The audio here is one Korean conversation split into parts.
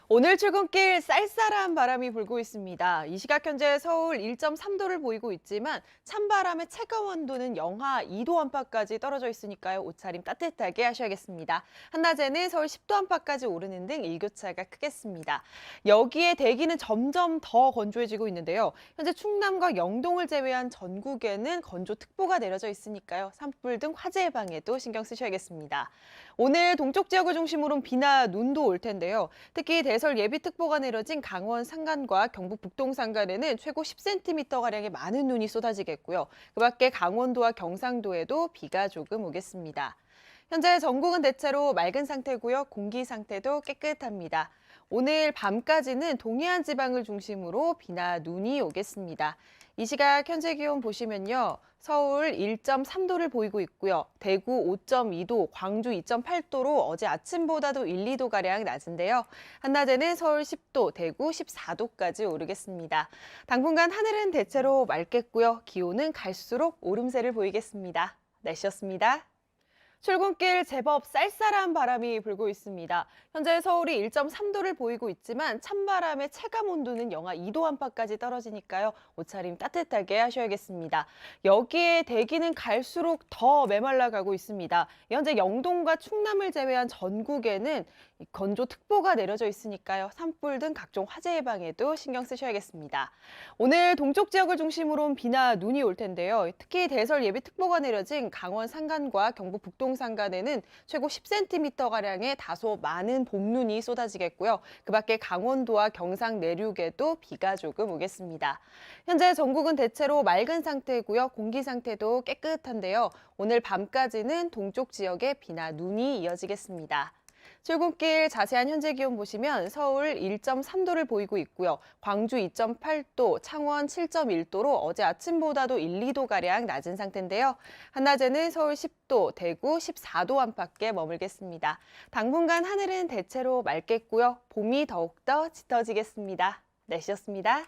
오늘 출근길 쌀쌀한 바람이 불고 있습니다. 이 시각 현재 서울 1.3도를 보이고 있지만 찬바람의 체감 온도는 영하 2도 안팎까지 떨어져 있으니까요. 옷차림 따뜻하게 하셔야겠습니다. 한낮에는 서울 10도 안팎까지 오르는 등 일교차가 크겠습니다. 여기에 대기는 점점 더 건조해지고 있는데요. 현재 충남과 영동을 제외한 전국에는 건조특보가 내려져 있으니까요. 산불 등 화재 예방에도 신경 쓰셔야겠습니다. 오늘 동쪽 지역을 중심으로 비나 눈도 올 텐데요. 특히 대설 예비특보가 내려진 강원 산간과 경북 북동 산간에는 최고 10cm가량의 많은 눈이 쏟아지겠고요. 그 밖에 강원도와 경상도에도 비가 조금 오겠습니다. 현재 전국은 대체로 맑은 상태고요. 공기 상태도 깨끗합니다. 오늘 밤까지는 동해안 지방을 중심으로 비나 눈이 오겠습니다. 이 시각 현재 기온 보시면요. 서울 1.3도를 보이고 있고요. 대구 5.2도, 광주 2.8도로 어제 아침보다도 1, 2도가량 낮은데요. 한낮에는 서울 10도, 대구 14도까지 오르겠습니다. 당분간 하늘은 대체로 맑겠고요. 기온은 갈수록 오름세를 보이겠습니다. 날씨였습니다. 출근길 제법 쌀쌀한 바람이 불고 있습니다. 현재 서울이 1.3도를 보이고 있지만 찬바람의 체감 온도는 영하 2도 안팎까지 떨어지니까요. 옷차림 따뜻하게 하셔야겠습니다. 여기에 대기는 갈수록 더 메말라가고 있습니다. 현재 영동과 충남을 제외한 전국에는 건조특보가 내려져 있으니까요. 산불 등 각종 화재 예방에도 신경 쓰셔야겠습니다. 오늘 동쪽 지역을 중심으로 비나 눈이 올 텐데요. 특히 대설 예비특보가 내려진 강원 산간과 경북 북동 산간에는 최고 10cm가량의 다소 많은 봄눈이 쏟아지겠고요. 그 밖에 강원도와 경상 내륙에도 비가 조금 오겠습니다. 현재 전국은 대체로 맑은 상태고요. 공기 상태도 깨끗한데요. 오늘 밤까지는 동쪽 지역에 비나 눈이 이어지겠습니다. 출근길 자세한 현재 기온 보시면 서울 1.3도를 보이고 있고요. 광주 2.8도, 창원 7.1도로 어제 아침보다도 1, 2도가량 낮은 상태인데요. 한낮에는 서울 10도, 대구 14도 안팎에 머물겠습니다. 당분간 하늘은 대체로 맑겠고요. 봄이 더욱더 짙어지겠습니다. 날씨였습니다.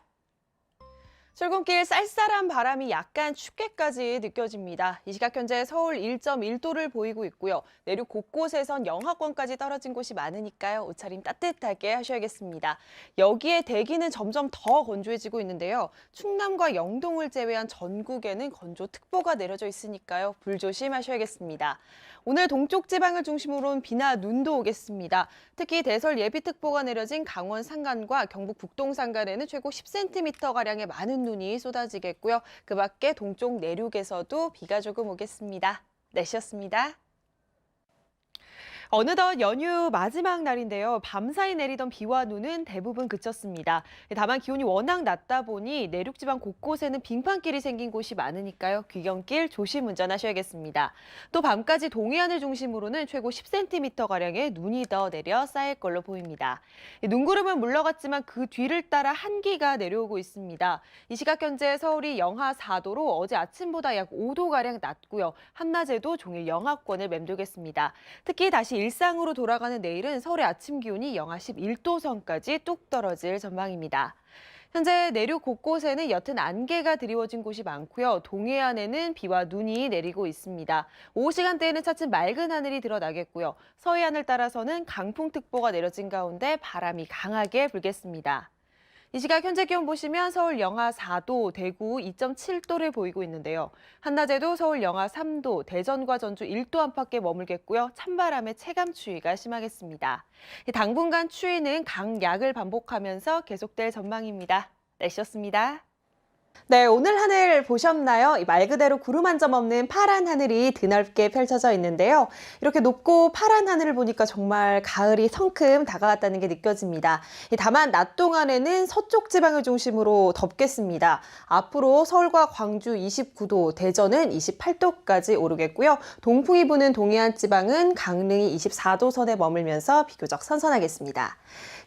출근길 쌀쌀한 바람이 약간 춥게까지 느껴집니다. 이 시각 현재 서울 1.1도를 보이고 있고요. 내륙 곳곳에선 영하권까지 떨어진 곳이 많으니까요. 옷차림 따뜻하게 하셔야겠습니다. 여기에 대기는 점점 더 건조해지고 있는데요. 충남과 영동을 제외한 전국에는 건조특보가 내려져 있으니까요. 불조심하셔야겠습니다. 오늘 동쪽 지방을 중심으로 비나 눈도 오겠습니다. 특히 대설 예비특보가 내려진 강원 산간과 경북 북동 산간에는 최고 10cm가량의 많은 눈이 쏟아지겠고요. 그 밖에 동쪽 내륙에서도 비가 조금 오겠습니다. 날씨였습니다. 어느덧 연휴 마지막 날인데요. 밤사이 내리던 비와 눈은 대부분 그쳤습니다. 다만 기온이 워낙 낮다 보니 내륙 지방 곳곳에는 빙판길이 생긴 곳이 많으니까요. 귀경길 조심 운전하셔야겠습니다. 또 밤까지 동해안을 중심으로는 최고 10cm가량의 눈이 더 내려 쌓일 걸로 보입니다. 눈구름은 물러갔지만 그 뒤를 따라 한기가 내려오고 있습니다. 이 시각 현재 서울이 영하 4도로 어제 아침보다 약 5도가량 낮고요. 한낮에도 종일 영하권을 맴돌겠습니다. 특히 다시 일상으로 돌아가는 내일은 서울의 아침 기온이 영하 11도 선까지 뚝 떨어질 전망입니다. 현재 내륙 곳곳에는 옅은 안개가 드리워진 곳이 많고요. 동해안에는 비와 눈이 내리고 있습니다. 오후 시간대에는 차츰 맑은 하늘이 드러나겠고요. 서해안을 따라서는 강풍특보가 내려진 가운데 바람이 강하게 불겠습니다. 이 시각 현재 기온 보시면 서울 영하 4도, 대구 2.7도를 보이고 있는데요. 한낮에도 서울 영하 3도, 대전과 전주 1도 안팎에 머물겠고요. 찬바람의 체감 추위가 심하겠습니다. 당분간 추위는 강약을 반복하면서 계속될 전망입니다. 날씨였습니다. 네, 오늘 하늘 보셨나요? 말 그대로 구름 한 점 없는 파란 하늘이 드넓게 펼쳐져 있는데요. 이렇게 높고 파란 하늘을 보니까 정말 가을이 성큼 다가왔다는 게 느껴집니다. 다만 낮 동안에는 서쪽 지방을 중심으로 덥겠습니다. 앞으로 서울과 광주 29도, 대전은 28도까지 오르겠고요. 동풍이 부는 동해안 지방은 강릉이 24도 선에 머물면서 비교적 선선하겠습니다.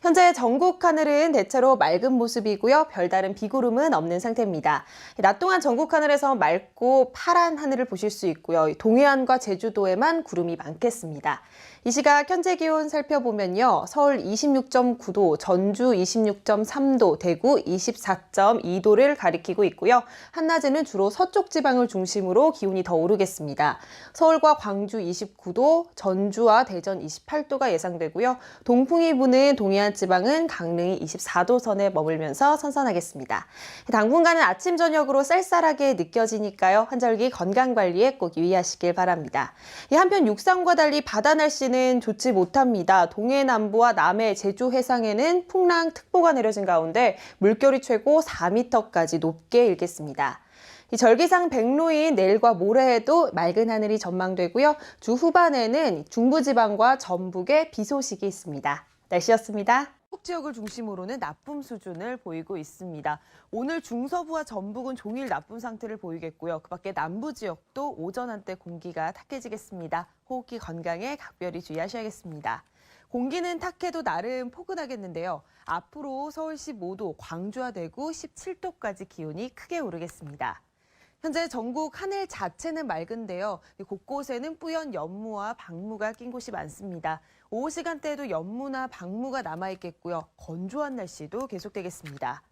현재 전국 하늘은 대체로 맑은 모습이고요. 별다른 비구름은 없는 상태입니다. 낮 동안 전국 하늘에서 맑고 파란 하늘을 보실 수 있고요. 동해안과 제주도에만 구름이 많겠습니다. 이 시각 현재 기온 살펴보면요. 서울 26.9도, 전주 26.3도, 대구 24.2도를 가리키고 있고요. 한낮에는 주로 서쪽 지방을 중심으로 기온이 더 오르겠습니다. 서울과 광주 29도, 전주와 대전 28도가 예상되고요. 동풍이 부는 동해안 지방은 강릉이 24도 선에 머물면서 선선하겠습니다. 당분간은 아침, 저녁으로 쌀쌀하게 느껴지니까요. 환절기 건강관리에 꼭 유의하시길 바랍니다. 한편 육상과 달리 바다 날씨는 좋지 못합니다. 동해 남부와 남해, 제주 해상에는 풍랑특보가 내려진 가운데 물결이 최고 4m까지 높게 일겠습니다. 이 절기상 백로인 내일과 모레에도 맑은 하늘이 전망되고요. 주 후반에는 중부지방과 전북에 비 소식이 있습니다. 날씨였습니다. 북 지역을 중심으로는 나쁨 수준을 보이고 있습니다. 오늘 중서부와 전북은 종일 나쁜 상태를 보이겠고요. 그 밖에 남부 지역도 오전 한때 공기가 탁해지겠습니다. 호흡기 건강에 각별히 주의하셔야겠습니다. 공기는 탁해도 나름 포근하겠는데요. 앞으로 서울 15도, 광주와 대구 17도까지 기온이 크게 오르겠습니다. 현재 전국 하늘 자체는 맑은데요. 곳곳에는 뿌연 연무와 방무가 낀 곳이 많습니다. 오후 시간대에도 연무나 방무가 남아있겠고요. 건조한 날씨도 계속되겠습니다.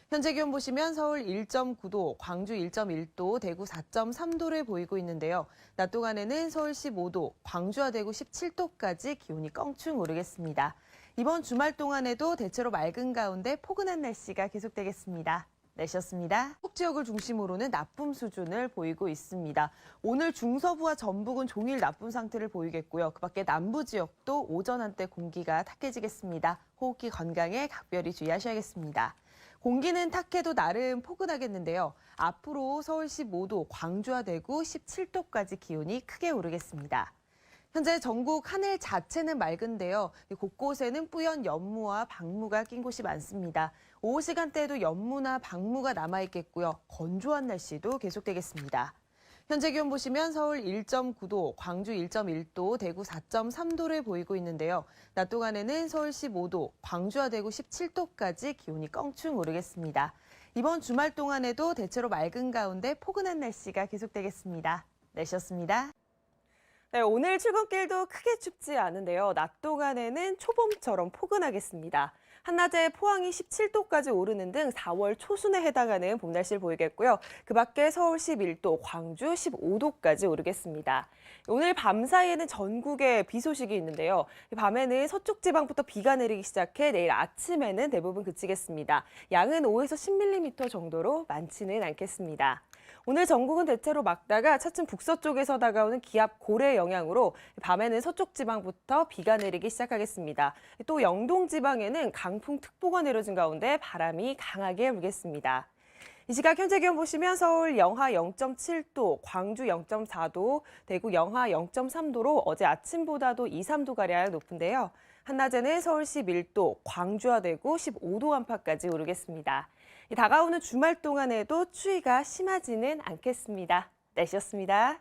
현재 기온 보시면 서울 1.9도, 광주 1.1도, 대구 4.3도를 보이고 있는데요. 낮 동안에는 서울 15도, 광주와 대구 17도까지 기온이 껑충 오르겠습니다. 이번 주말 동안에도 대체로 맑은 가운데 포근한 날씨가 계속되겠습니다. 날씨였습니다. 북 지역을 중심으로는 나쁨 수준을 보이고 있습니다. 오늘 중서부와 전북은 종일 나쁜 상태를 보이겠고요. 그 밖에 남부 지역도 오전 한때 공기가 탁해지겠습니다. 호흡기 건강에 각별히 주의하셔야겠습니다. 공기는 탁해도 나름 포근하겠는데요. 앞으로 서울 15도, 광주와 대구 17도까지 기온이 크게 오르겠습니다. 현재 전국 하늘 자체는 맑은데요. 곳곳에는 뿌연 연무와 방무가 낀 곳이 많습니다. 오후 시간대에도 연무나 방무가 남아있겠고요. 건조한 날씨도 계속되겠습니다. 현재 기온 보시면 서울 1.9도, 광주 1.1도, 대구 4.3도를 보이고 있는데요. 낮 동안에는 서울 15도, 광주와 대구 17도까지 기온이 껑충 오르겠습니다. 이번 주말 동안에도 대체로 맑은 가운데 포근한 날씨가 계속되겠습니다. 날씨였습니다. 네, 오늘 출근길도 크게 춥지 않은데요. 낮 동안에는 초봄처럼 포근하겠습니다. 한낮에 포항이 17도까지 오르는 등 4월 초순에 해당하는 봄 날씨를 보이겠고요. 그 밖에 서울 11도, 광주 15도까지 오르겠습니다. 오늘 밤 사이에는 전국에 비 소식이 있는데요. 밤에는 서쪽 지방부터 비가 내리기 시작해 내일 아침에는 대부분 그치겠습니다. 양은 5에서 10mm 정도로 많지는 않겠습니다. 오늘 전국은 대체로 맑다가 차츰 북서쪽에서 다가오는 기압 고래 영향으로 밤에는 서쪽 지방부터 비가 내리기 시작하겠습니다. 또 영동 지방에는 강풍특보가 내려진 가운데 바람이 강하게 불겠습니다. 이 시각 현재 기온 보시면 서울 영하 0.7도, 광주 0.4도, 대구 영하 0.3도로 어제 아침보다도 2, 3도가량 높은데요. 한낮에는 서울 11도, 광주와 대구 15도 안팎까지 오르겠습니다. 다가오는 주말 동안에도 추위가 심하지는 않겠습니다. 날씨였습니다.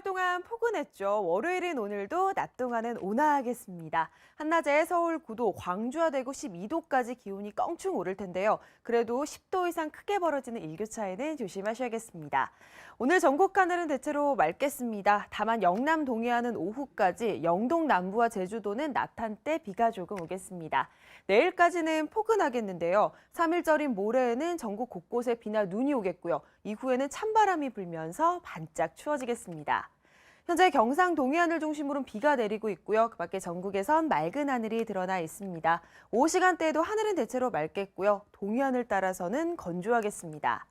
동안 포근했죠. 월요일인 오늘도 낮 동안은 온화하겠습니다. 한낮에 서울 9도, 광주와 대구 12도까지 기온이 껑충 오를 텐데요. 그래도 10도 이상 크게 벌어지는 일교차에는 조심하셔야겠습니다. 오늘 전국 하늘은 대체로 맑겠습니다. 다만 영남 동해안은 오후까지, 영동 남부와 제주도는 낮 한때 비가 조금 오겠습니다. 내일까지는 포근하겠는데요. 3일절인 모레에는 전국 곳곳에 비나 눈이 오겠고요. 이후에는 찬바람이 불면서 반짝 추워지겠습니다. 현재 경상 동해안을 중심으로 비가 내리고 있고요. 그 밖에 전국에선 맑은 하늘이 드러나 있습니다. 오후 시간대에도 하늘은 대체로 맑겠고요. 동해안을 따라서는 건조하겠습니다.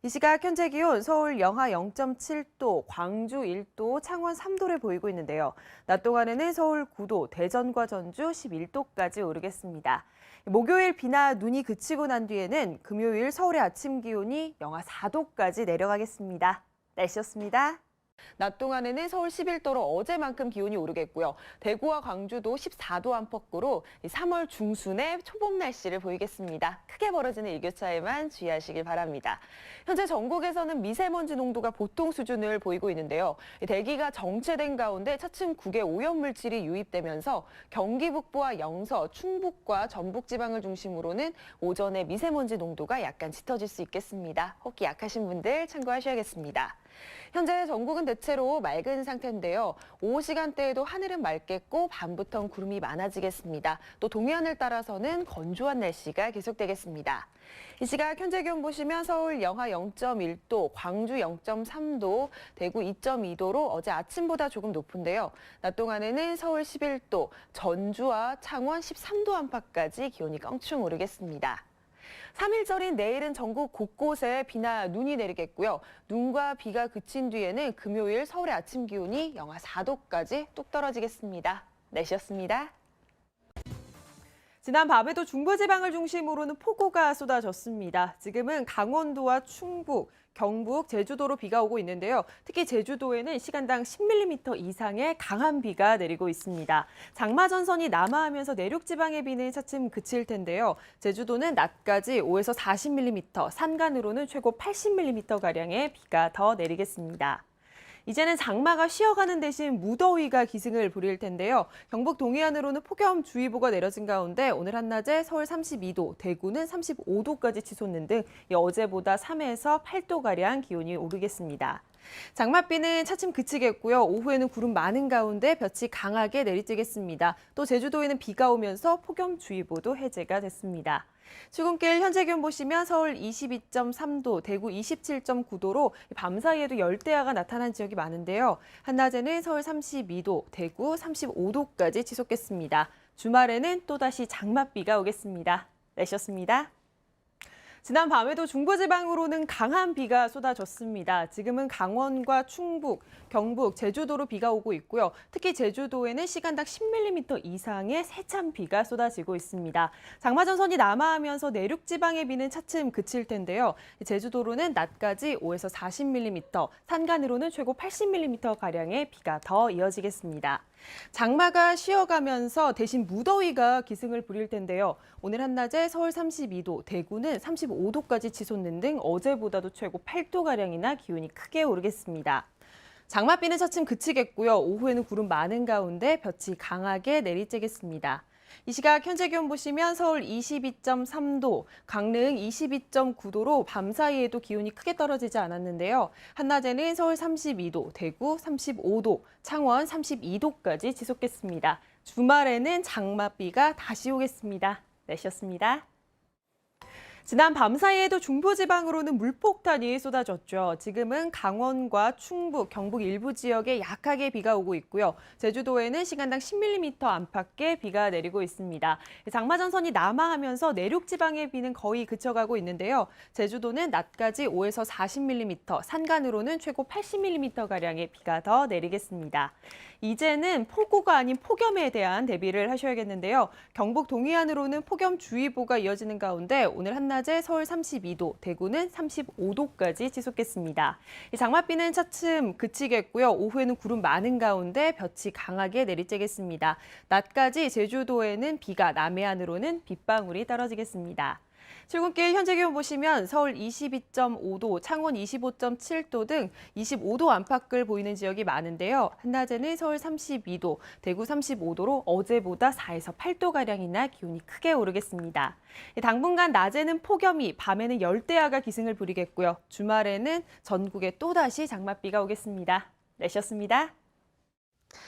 이 시각 현재 기온 서울 영하 0.7도, 광주 1도, 창원 3도를 보이고 있는데요. 낮 동안에는 서울 9도, 대전과 전주 11도까지 오르겠습니다. 목요일 비나 눈이 그치고 난 뒤에는 금요일 서울의 아침 기온이 영하 4도까지 내려가겠습니다. 날씨였습니다. 낮 동안에는 서울 11도로 어제만큼 기온이 오르겠고요. 대구와 광주도 14도 안팎으로 3월 중순에 초봄 날씨를 보이겠습니다. 크게 벌어지는 일교차에만 주의하시길 바랍니다. 현재 전국에서는 미세먼지 농도가 보통 수준을 보이고 있는데요. 대기가 정체된 가운데 차츰 국외 오염물질이 유입되면서 경기 북부와 영서, 충북과 전북 지방을 중심으로는 오전에 미세먼지 농도가 약간 짙어질 수 있겠습니다. 호흡기 약하신 분들 참고하셔야겠습니다. 현재 전국은 대체로 맑은 상태인데요. 오후 시간대에도 하늘은 맑겠고 밤부터 구름이 많아지겠습니다. 또 동해안을 따라서는 건조한 날씨가 계속되겠습니다. 이 시각 현재 기온 보시면 서울 영하 0.1도, 광주 0.3도, 대구 2.2도로 어제 아침보다 조금 높은데요. 낮 동안에는 서울 11도, 전주와 창원 13도 안팎까지 기온이 껑충 오르겠습니다. 3일절인 내일은 전국 곳곳에 비나 눈이 내리겠고요. 눈과 비가 그친 뒤에는 금요일 서울의 아침 기온이 영하 4도까지 뚝 떨어지겠습니다. 날씨였습니다. 지난 밤에도 중부지방을 중심으로는 폭우가 쏟아졌습니다. 지금은 강원도와 충북, 경북, 제주도로 비가 오고 있는데요. 특히 제주도에는 시간당 10mm 이상의 강한 비가 내리고 있습니다. 장마 전선이 남하하면서 내륙 지방의 비는 차츰 그칠 텐데요. 제주도는 낮까지 5에서 40mm, 산간으로는 최고 80mm가량의 비가 더 내리겠습니다. 이제는 장마가 쉬어가는 대신 무더위가 기승을 부릴 텐데요. 경북 동해안으로는 폭염주의보가 내려진 가운데 오늘 한낮에 서울 32도, 대구는 35도까지 치솟는 등 어제보다 3에서 8도가량 기온이 오르겠습니다. 장맛비는 차츰 그치겠고요. 오후에는 구름 많은 가운데 볕이 강하게 내리쬐겠습니다. 또 제주도에는 비가 오면서 폭염주의보도 해제가 됐습니다. 출근길 현재 기온 보시면 서울 22.3도, 대구 27.9도로 밤사이에도 열대야가 나타난 지역이 많은데요. 한낮에는 서울 32도, 대구 35도까지 치솟겠습니다. 주말에는 또다시 장맛비가 오겠습니다. 날씨였습니다. 지난 밤에도 중부지방으로는 강한 비가 쏟아졌습니다. 지금은 강원과 충북, 경북, 제주도로 비가 오고 있고요. 특히 제주도에는 시간당 10mm 이상의 세찬 비가 쏟아지고 있습니다. 장마 전선이 남하하면서 내륙 지방의 비는 차츰 그칠 텐데요. 제주도로는 낮까지 5에서 40mm, 산간으로는 최고 80mm가량의 비가 더 이어지겠습니다. 장마가 쉬어가면서 대신 무더위가 기승을 부릴 텐데요. 오늘 한낮에 서울 32도, 대구는 35도까지 치솟는 등 어제보다도 최고 8도가량이나 기온이 크게 오르겠습니다. 장맛비는 차츰 그치겠고요. 오후에는 구름 많은 가운데 볕이 강하게 내리쬐겠습니다. 이 시각 현재 기온 보시면 서울 22.3도, 강릉 22.9도로 밤사이에도 기온이 크게 떨어지지 않았는데요. 한낮에는 서울 32도, 대구 35도, 창원 32도까지 치솟겠습니다. 주말에는 장맛비가 다시 오겠습니다. 날씨였습니다. 지난 밤사이에도 중부지방으로는 물폭탄이 쏟아졌죠. 지금은 강원과 충북, 경북 일부 지역에 약하게 비가 오고 있고요. 제주도에는 시간당 10mm 안팎의 비가 내리고 있습니다. 장마 전선이 남하하면서 내륙 지방의 비는 거의 그쳐가고 있는데요. 제주도는 낮까지 5에서 40mm, 산간으로는 최고 80mm가량의 비가 더 내리겠습니다. 이제는 폭우가 아닌 폭염에 대한 대비를 하셔야겠는데요. 경북 동해안으로는 폭염주의보가 이어지는 가운데 오늘 한낮에 서울 32도, 대구는 35도까지 치솟겠습니다. 장맛비는 차츰 그치겠고요. 오후에는 구름 많은 가운데 볕이 강하게 내리쬐겠습니다. 낮까지 제주도에는 비가, 남해안으로는 빗방울이 떨어지겠습니다. 출근길 현재 기온 보시면 서울 22.5도, 창원 25.7도 등 25도 안팎을 보이는 지역이 많은데요. 한낮에는 서울 32도, 대구 35도로 어제보다 4에서 8도가량이나 기온이 크게 오르겠습니다. 당분간 낮에는 폭염이, 밤에는 열대야가 기승을 부리겠고요. 주말에는 전국에 또다시 장맛비가 오겠습니다. 날씨였습니다.